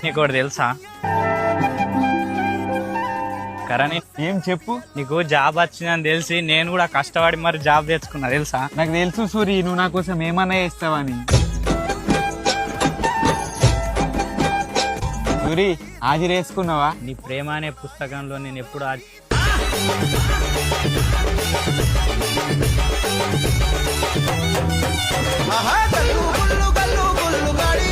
నీకు ఒకటి తెలుసా కరణి? ఏం చెప్పు. నీకు జాబ్ వచ్చిందని తెలిసి నేను కూడా కష్టపడి మరి జాబ్ తెచ్చుకున్నా తెలుసా? నాకు తెలుసు సూరి, నువ్వు నా కోసం ఏమన్నా చేస్తావని. సూరి, హాజరేసుకున్నావా? నీ ప్రేమ అనే పుస్తకంలో నేను ఎప్పుడు గల్లు గల్లు గల్లు గల్లు గాడి